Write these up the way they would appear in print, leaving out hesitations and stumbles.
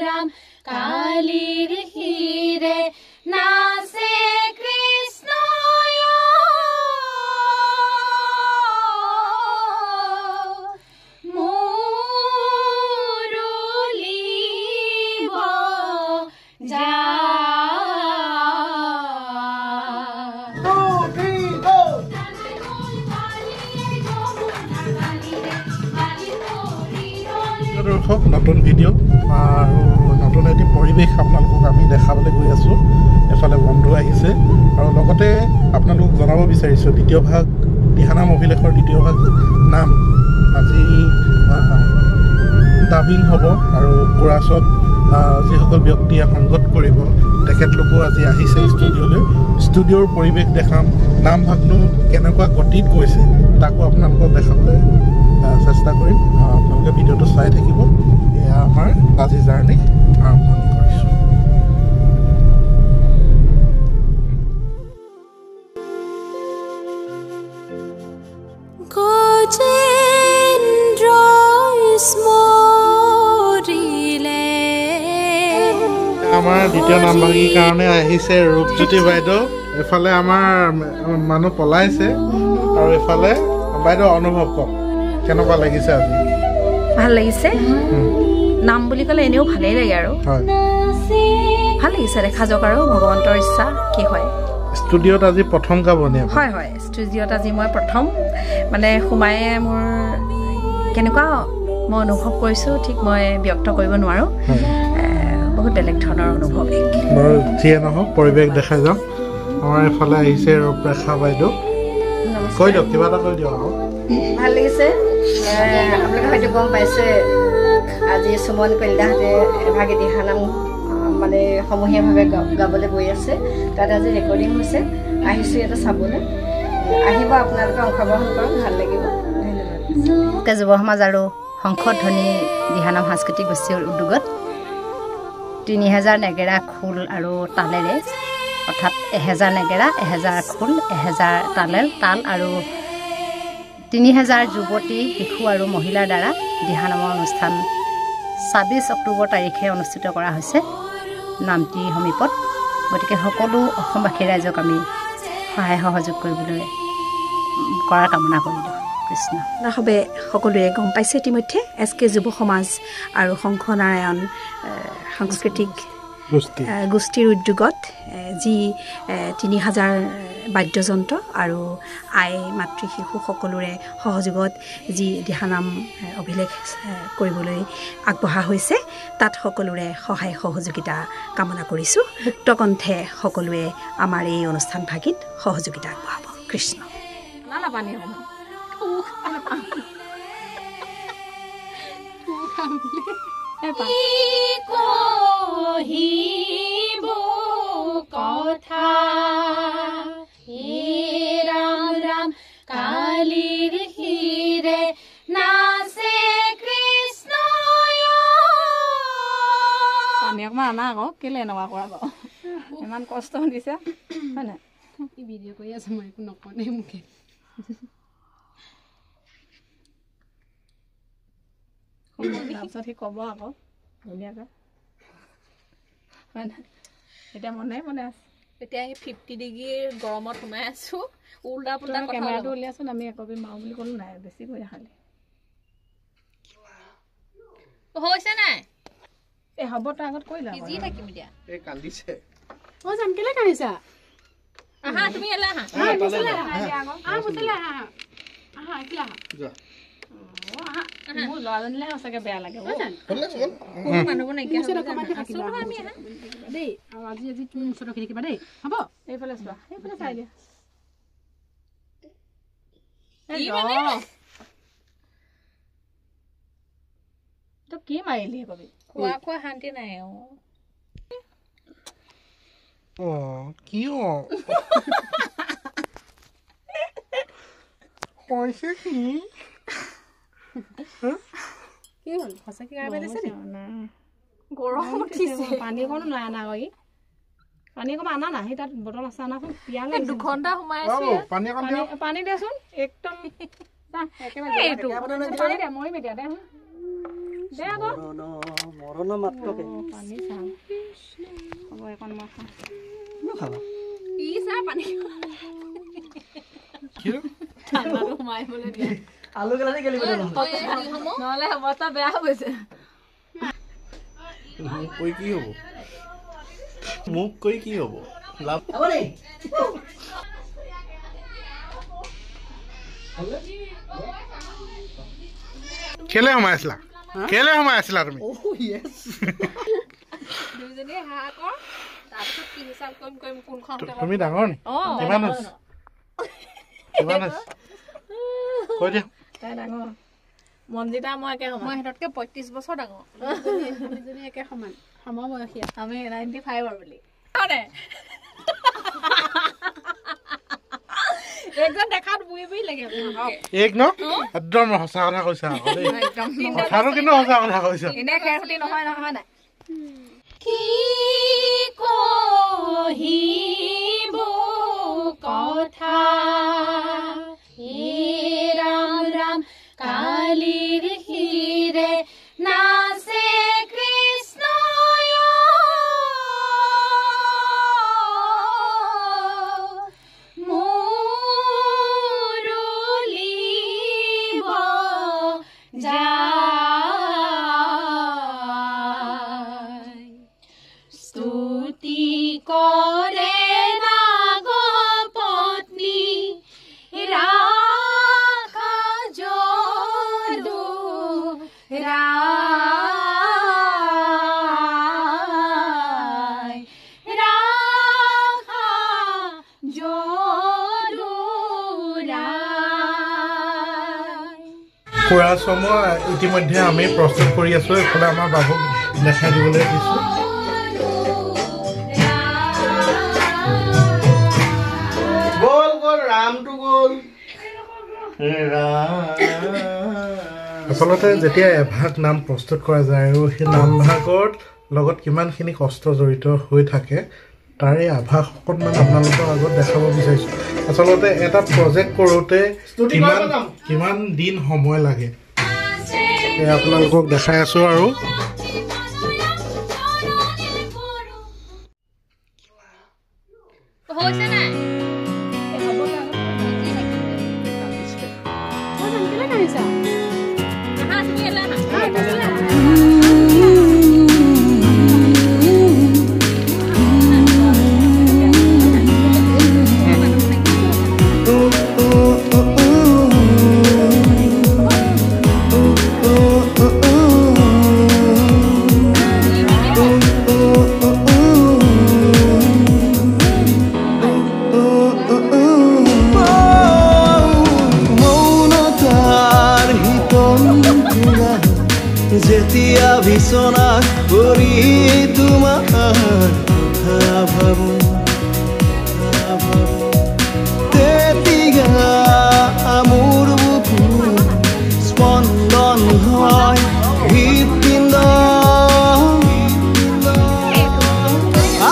राम कालीर हीरे नाचे कृष्ण নতুন ভিডিও আৰু নতুন এটি পৰিৱেশ আপোনালোকক আমি দেখাবলৈ গৈ আছোঁ এফালে বন্ধু আহিছে আৰু লগতে আপোনালোকক জনাব বিচাৰিছোঁ দ্বিতীয় ভাগ দিহানাম অভিলেখৰ দ্বিতীয় ভাগ নাম আজি ডাবিং হ'ব আৰু কোৰাছত যিসকল ব্যক্তিয়ে সংগত কৰিব তেখেতলোকো আজি আহিছে ষ্টুডিঅ'ৰ পৰিৱেশ দেখাম নাম ভাগনো কেনেকুৱা গতিত গৈছে তাকো আপোনালোকক দেখাবলৈ চেষ্টা কৰিম আপোনালোকে ভিডিঅ'টো চাই থাকিব এয়া আমাৰ আজি জাৰ্ণি আৰম্ভণি কৰিছোঁ আমাৰ দ্বিতীয় নামভাগীৰ কাৰণে আহিছে ৰূপজ্যোতি বাইদেউ এফালে আমাৰ মানুহ পলাইছে আৰু এফালে বাইদেউ অনুভৱ কওক কেনেকুৱা লাগিছে আজি ভাল লাগিছে নাম বুলি ক'লে এনেও ভালেই লাগে আৰু ভাল লাগিছে দেখা যাওক আৰু ভগৱন্তৰ ইচ্ছা কি হয় ষ্টুডিঅ'ত আজি প্ৰথম গাবনি হয় হয় ষ্টুডিঅ'ত আজি মই প্ৰথম মানে সোমায়ে মোৰ কেনেকুৱা মই অনুভৱ কৰিছোঁ ঠিক মই ব্যক্ত কৰিব নোৱাৰোঁ বহুত বেলেগ ধৰণৰ অনুভৱ বাৰু যিয়ে নহওক পৰিৱেশ দেখাই যাম আমাৰ এইফালে আহিছে ৰূপৰেখা বাইদেউ কৈ দিয়ক কিবা এটা কৈ দিয়ক ভাল লাগিছে আপোনালোকে হয়তো গম পাইছে আজি সুমন কলিতাহঁতে এভাগে দিহানাম মানে সমূহীয়াভাৱে গাবলৈ গৈ আছে তাত আজি ৰেকৰ্ডিং হৈছে আহিছোঁ ইয়াতে চাবলৈ আহিব আপোনালোকে অংশগ্ৰহণ কৰক ভাল লাগিব ধন্যবাদ যুৱ সমাজ আৰু শংখধ্বনি দিহানাম সাংস্কৃতিক গোষ্ঠীৰ উদ্যোগত 3000 নেগেৰা খোল আৰু তালেৰে অৰ্থাৎ 1000 নেগেৰা 1000 খোল 1000 তাল আৰু 3000 যুৱতী শিশু আৰু মহিলাৰ দ্বাৰা দিহানামৰ অনুষ্ঠান 26 অক্টোবৰ তাৰিখে অনুষ্ঠিত কৰা হৈছে নামটিৰ সমীপত গতিকে সকলো অসমবাসী ৰাইজক আমি সহায় সহযোগ কৰিবলৈ কৰাৰ কামনা কৰিলোঁ কৃষ্ণ ৰাসবে সকলোৱে গম পাইছে ইতিমধ্যে SK যুৱ সমাজ আৰু শংখনাৰায়ণ সাংস্কৃতিক গোষ্ঠীৰ উদ্যোগত যি 3000 বাদ্যযন্ত্ৰ আৰু আই মাতৃ শিশু সকলোৰে সহযোগত যি দিহানাম অভিলেখ কৰিবলৈ আগবঢ়া হৈছে তাত সকলোৰে সহায় সহযোগিতা কামনা কৰিছোঁ মুক্তকণ্ঠে সকলোৱে আমাৰ এই অনুষ্ঠান ভাগিত সহযোগিতা আগবঢ়াব কৃষ্ণ কথা राम राम कालीर हीरे नाचे कृष्ण পানী অকণমান আনা আকৌ কেলে এনেকুৱা কৰা বাৰু ইমান কষ্ট দিছে হয় নাই ভিডিঅ' কৰি আছে মই একো নকওঁ মোকে তাৰপিছত সি ক'ব আকৌ ধুনীয়াকৈ হয় নাই এতিয়া মনে আছে এতিয়া 50 ডিগ্ৰীৰ গৰমত সোমাই আছো উল্টা পুল্টা কথা কেমেৰাটো উলিয়াচোন আমি একবি মাও বুলি ক'লো নাই বেছি কৰি খালি হৈছে নাই এই হ'ব তাৰ আগত কৈ লাও ইজি থাকিম দিয়া এই কান্দিছে ও জাম কেলে কান্দিছা আহা তুমি এলা আহা মুছলে আহা মুছলে আহা আহা কিলা যা মোৰ ল'ৰাজনীলে সঁচাকৈ বেয়া লাগে মানুহবোৰ নাইকিয়া আমি দেই আৰু আজি তুমি ওচৰত ৰখি থাকিবা দেই হ'ব এইফালে চোৱা এইফালে চাই দিয়া তই কি মাৰিলি কবি খোৱা শান্তি নাই কিয় কৈছে কি কি হ'ল সঁচাকৈ গাই পাইছে নে গৰম উঠিছে পানী অকণো নাই আনা গৈ পানী অকণমান আনা না সেই তাত বটল আছে আনাচোন পিয়াহ লাগে 2 ঘণ্টা সোমাই আছে পানী দেচোন একদম একেবাৰে পানী দে মৰিম এতিয়া দে দে আকৌ মৰণ মাত্ৰকে পানী চাহ হ'ব এখন মই খাওঁ খাবা কি চাহ পানী কি ঠাণ্ডাটো সোমাই বোলে দিয়া আলু গেলানি গেলি বলে নহ'লে অৱস্থা বেয়া হৈ গৈছে মোক কৈ কি হ'ব মোক কৈ কি হ'ব লাভ হ'ব নি কেলে সোমাই আছিলা তুমি দুইজনী হাঁহ কৰ তাৰপিছত কি হিচাপ কৰিম কোনখন তুমি ডাঙৰ নি কিমান আছে কৈ দিয়া তাই ডাঙৰ মনজিতা মই একে সমান মই সিহঁততকৈ 35 বছৰ ডাঙৰ দুজনী একে সমান সমবয়সীয়া আমি 95 আৰু বুলি একদম দেখাত বুই লাগে এক ন একদম সঁচা কথা কৈছা কথাটো কিন্তু সঁচা কথা কৈছা এনে খেৰখুটি নহয় নাই কি কহিব কথা ৰাম ৰাম কালিৰ হিৰে নাচে কৃষ্ণ মুৰুলিব যায় স্তুতি কৰে নাগ পত্নী ৰাখা যদু ৰাখা যদু কুৰাচম ইতিমধ্যে আমি প্ৰস্তুত কৰি আছো এইফালে আমাৰ বাবুক দেখাই দিবলৈ দিছো গ'ল ৰামটো গ'ল আচলতে যেতিয়া এভাগ নাম প্ৰস্তুত কৰা যায় আৰু সেই নামভাগৰ লগত কিমানখিনি কষ্ট জড়িত হৈ থাকে তাৰে আভাস অকণমান আপোনালোকৰ আগত দেখাব বিচাৰিছোঁ আচলতে এটা প্ৰজেক্ট কৰোঁতে কিমান দিন সময় লাগে আপোনালোকক দেখাই আছোঁ আৰু হৈছে নাই যেতিয়া বিচনা কৰি তোমাৰ কথা ভাবো তেতিয়া মোৰ বুকু স্পন্দন হয় হৃদপিণ্ড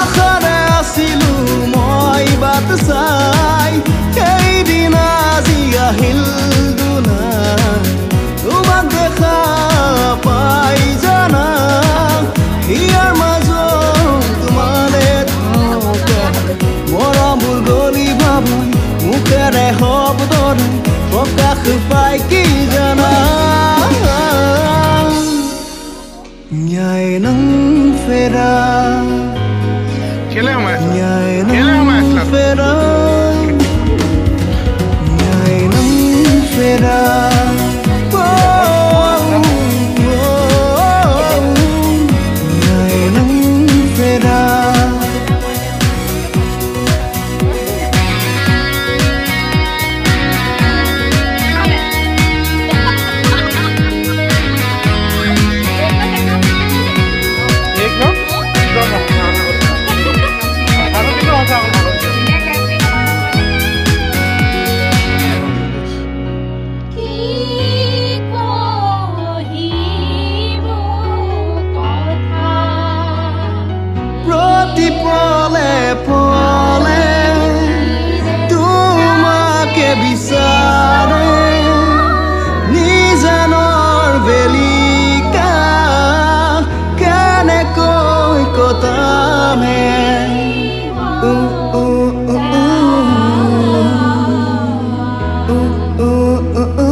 আশাৰে আছিলো মই বাট চাই সেইদিন আজি আহিল তোমাক দেখা পাই জানা ইয়াৰ মাজত তোমালে থকা মৰমবোৰ গলি ভাবো মুখেৰে শব্দৰে প্ৰকাশ পাই কি জানা ন্যায় নং ফেৰা ন্যায় নং ফেৰা ন্যায় নং ফেৰা oh, oh.